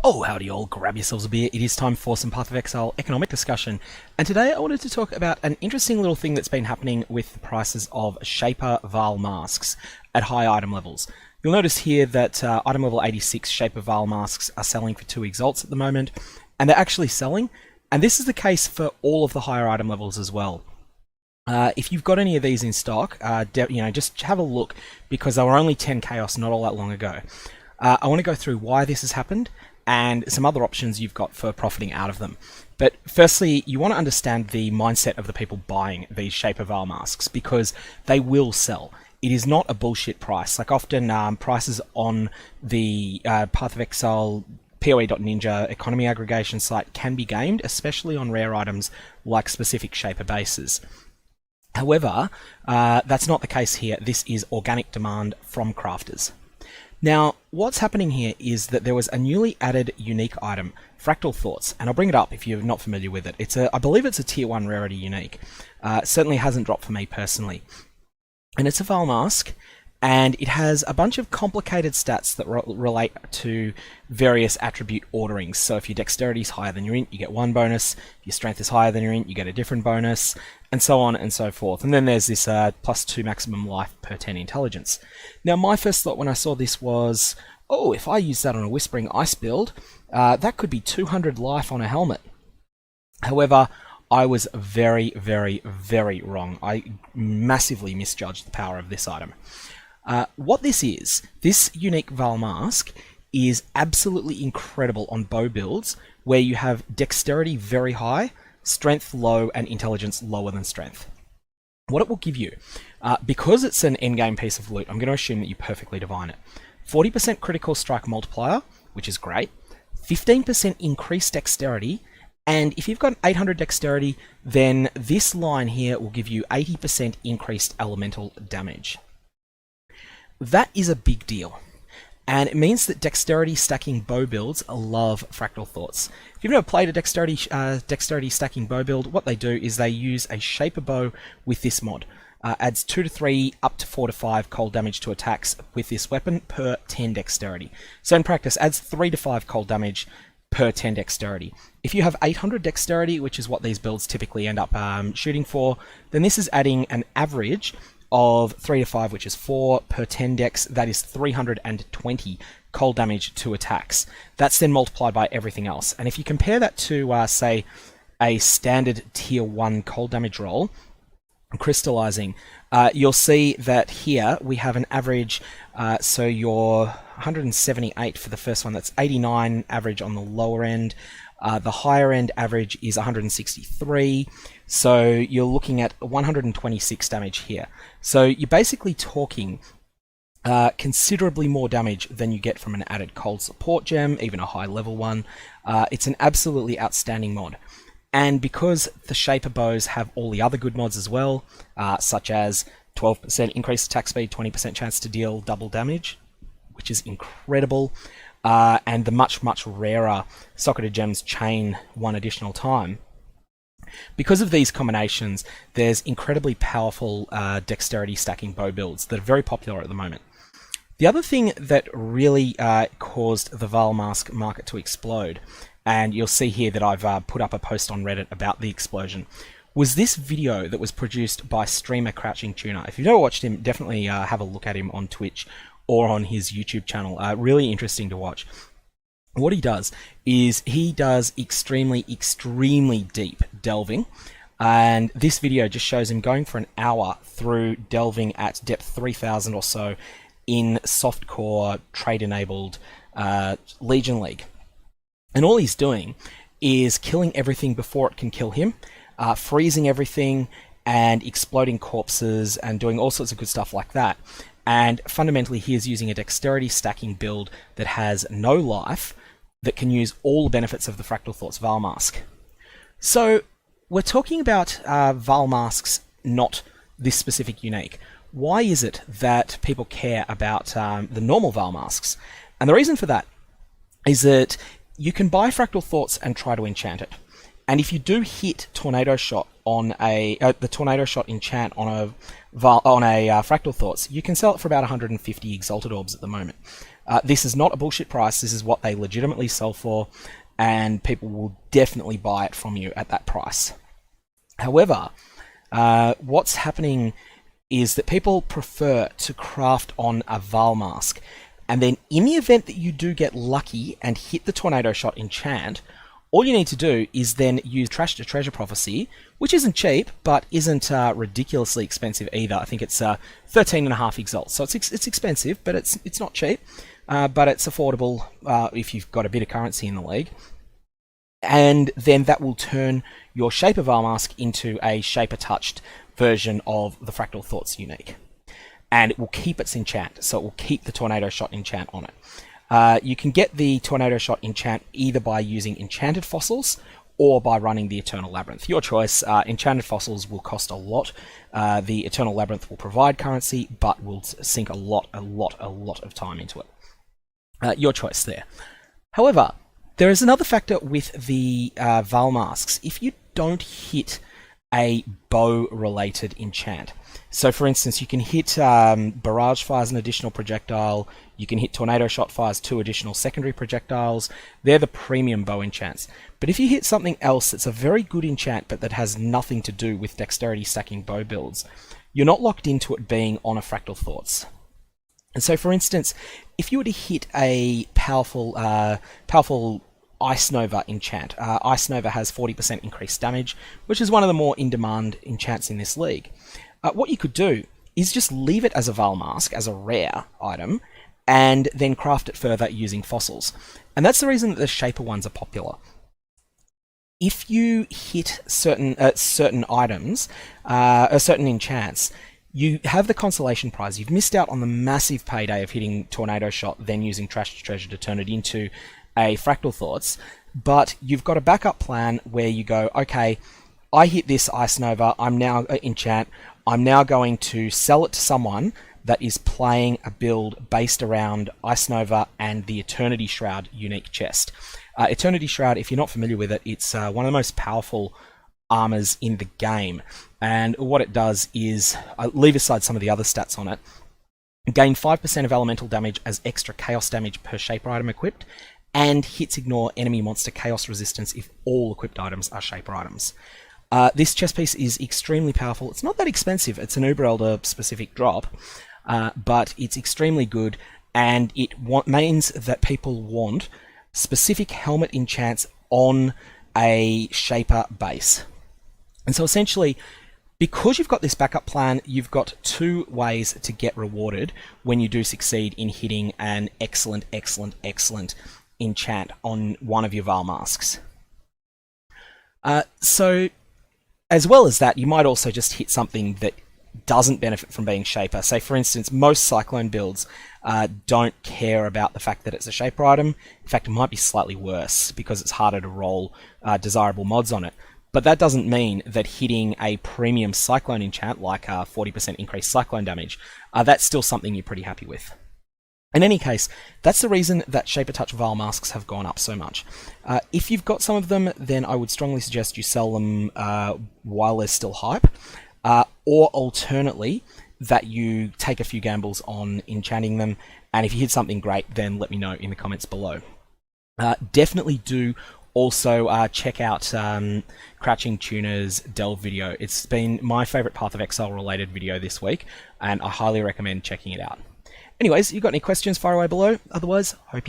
Oh, howdy all, grab yourselves a beer. It is time for some Path of Exile economic discussion. And today I wanted to talk about an interesting little thing that's been happening with the prices of Shaper Val masks at high item levels. You'll notice here that item level 86 Shaper Val masks are selling for 2 exalts at the moment, and they're actually selling, and this is the case for all of the higher item levels as well. If you've got any of these in stock, just have a look, because they were only 10 chaos not all that long ago. I want to go through why this has happened, and some other options you've got for profiting out of them. But firstly, you want to understand the mindset of the people buying these Shaper Val masks, because they will sell. It is not a bullshit price. Like often prices on the Path of Exile PoE.Ninja economy aggregation site can be gamed, especially on rare items like specific Shaper bases. However, that's not the case here. This is organic demand from crafters. Now, what's happening here is that there was a newly added unique item, Fractal Thoughts, and I'll bring it up if you're not familiar with it. I believe it's a tier 1 rarity unique. It certainly hasn't dropped for me personally. And it's a Val mask, and it has a bunch of complicated stats that relate to various attribute orderings. So if your dexterity is higher than your int, you get 1 bonus. If your strength is higher than your int, you get a different bonus, and so on and so forth. And then there's this +2 maximum life per 10 intelligence. Now, my first thought when I saw this was, oh, if I use that on a Whispering Ice build, that could be 200 life on a helmet. However, I was very, very, very wrong. I massively misjudged the power of this item. What this is, this unique Val mask is absolutely incredible on bow builds where you have dexterity very high, strength low, and intelligence lower than strength. What it will give you, because it's an endgame piece of loot, I'm going to assume that you perfectly divine it. 40% critical strike multiplier, which is great, 15% increased dexterity, and if you've got 800 dexterity, then this line here will give you 80% increased elemental damage. That is a big deal, and it means that dexterity stacking bow builds love Fractal Thoughts. If you've never played a dexterity stacking bow build, what they do is they use a Shaper bow with this mod. Adds 2 to 3, up to 4 to 5 cold damage to attacks with this weapon per 10 dexterity. So in practice, adds 3 to 5 cold damage per 10 dexterity. If you have 800 dexterity, which is what these builds typically end up shooting for, then this is adding an average of 3 to 5, which is 4 per 10 dex. That is 320 cold damage to attacks. That's then multiplied by everything else. And if you compare that to, say, a standard tier 1 cold damage roll, crystallizing, you'll see that here we have an average, so your 178 for the first one, that's 89 average on the lower end. The higher end average is 163, so you're looking at 126 damage here. So you're basically talking considerably more damage than you get from an added cold support gem, even a high level one. It's an absolutely outstanding mod. And because the Shaper bows have all the other good mods as well, such as 12% increased attack speed, 20% chance to deal double damage, which is incredible, and the much, much rarer Socketed Gems chain 1 additional time. Because of these combinations, there's incredibly powerful dexterity stacking bow builds that are very popular at the moment. The other thing that really caused the Val mask market to explode, and you'll see here that I've put up a post on Reddit about the explosion, was this video that was produced by streamer Crouching Tuna. If you've never watched him, definitely have a look at him on Twitch or on his YouTube channel. Really interesting to watch. What he does is he does extremely, extremely deep delving, and this video just shows him going for an hour through delving at depth 3000 or so in softcore trade-enabled Legion League. And all he's doing is killing everything before it can kill him, freezing everything and exploding corpses and doing all sorts of good stuff like that. And fundamentally, he is using a dexterity stacking build that has no life, that can use all the benefits of the Fractal Thoughts Val mask. So we're talking about Val masks, not this specific unique. Why is it that people care about the normal Val masks? And the reason for that is that you can buy Fractal Thoughts and try to enchant it. And if you do hit Tornado Shot on the Tornado Shot enchant on a Fractal Thoughts, you can sell it for about 150 Exalted Orbs at the moment. This is not a bullshit price. This is what they legitimately sell for, and people will definitely buy it from you at that price. However, what's happening is that people prefer to craft on a Val mask, and then in the event that you do get lucky and hit the Tornado Shot enchant, all you need to do is then use Trash to Treasure Prophecy, which isn't cheap, but isn't ridiculously expensive either. I think it's 13.5 exalts, so it's expensive, but it's not cheap, but it's affordable if you've got a bit of currency in the league. And then that will turn your Shaper Val mask into a Shaper touched version of the Fractal Thoughts unique. And it will keep its enchant, so it will keep the Tornado Shot enchant on it. You can get the Tornado Shot enchant either by using enchanted fossils or by running the Eternal Labyrinth. Your choice. Enchanted fossils will cost a lot. The Eternal Labyrinth will provide currency, but will sink a lot of time into it. Your choice there. However, there is another factor with the Val masks. If you don't hit a bow-related enchant, so for instance, you can hit Barrage fires an additional projectile, you can hit Tornado Shot fires 2 additional secondary projectiles. They're the premium bow enchants. But if you hit something else that's a very good enchant but that has nothing to do with dexterity stacking bow builds, you're not locked into it being on a Fractal Thoughts. And so for instance, if you were to hit a powerful Ice Nova enchant. Ice Nova has 40% increased damage, which is one of the more in-demand enchants in this league. What you could do is just leave it as a Val mask, as a rare item, and then craft it further using fossils. And that's the reason that the Shaper ones are popular. If you hit certain items, or certain enchants, you have the consolation prize. You've missed out on the massive payday of hitting Tornado Shot, then using Trash to Treasure to turn it into a Fractal Thoughts, but you've got a backup plan where you go, okay, I hit this Ice Nova, I'm now enchant, I'm now going to sell it to someone that is playing a build based around Ice Nova and the Eternity Shroud unique chest. Eternity Shroud, if you're not familiar with it, it's one of the most powerful armors in the game, and what it does is, leave aside some of the other stats on it, gain 5% of elemental damage as extra chaos damage per Shaper item equipped, and hits ignore enemy monster chaos resistance if all equipped items are Shaper items. This chest piece is extremely powerful. It's not that expensive. It's an Uber Elder specific drop, but it's extremely good, and it means that people want specific helmet enchants on a Shaper base. And so essentially, because you've got this backup plan, you've got 2 ways to get rewarded when you do succeed in hitting an excellent enchant on one of your Val masks. So, as well as that, you might also just hit something that doesn't benefit from being Shaper. Say, for instance, most Cyclone builds don't care about the fact that it's a Shaper item. In fact, it might be slightly worse because it's harder to roll desirable mods on it. But that doesn't mean that hitting a premium Cyclone enchant, like 40% increased Cyclone damage, that's still something you're pretty happy with. In any case, that's the reason that Shaper Touch Val masks have gone up so much. If you've got some of them, then I would strongly suggest you sell them while there's still hype, or alternately, that you take a few gambles on enchanting them, and if you hit something great, then let me know in the comments below. Definitely do also check out Crouching Tuner's Delve video. It's been my favourite Path of Exile related video this week, and I highly recommend checking it out. Anyways, you got any questions, fire away below. Otherwise, hope you